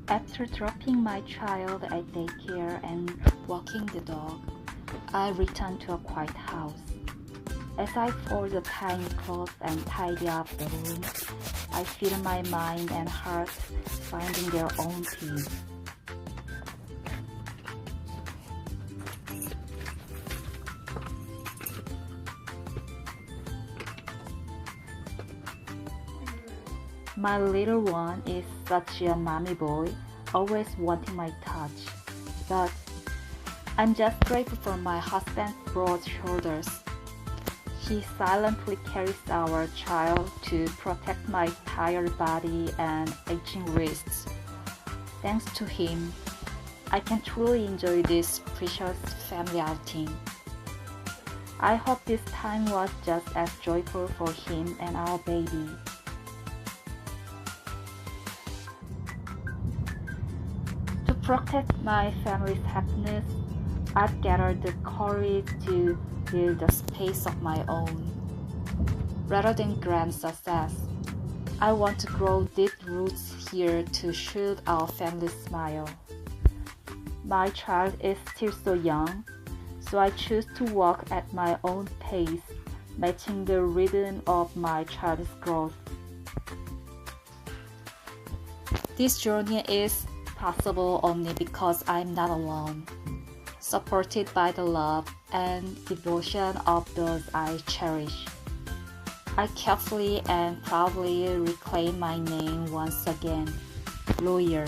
After dropping my child at daycare and walking the dog, I return to a quiet house. As I fold the tiny clothes and tidy up the room, I feel my mind and heart finding their own peace. My little one is such a mommy boy, always wanting my touch. But I'm just grateful for my husband's broad shoulders. He silently carries our child to protect my tired body and aching wrists. Thanks to him, I can truly enjoy this precious family outing. I hope this time was just as joyful for him and our baby. To protect my family's happiness, I've gathered the courage to build a space of my own. Rather than grand success, I want to grow deep roots here to shield our family's smile. My child is still so young, so I choose to walk at my own pace, matching the rhythm of my child's growth. This journey is possible only because I'm not alone, supported by the love and devotion of those I cherish. I carefully and proudly reclaim my name once again, Lawyer.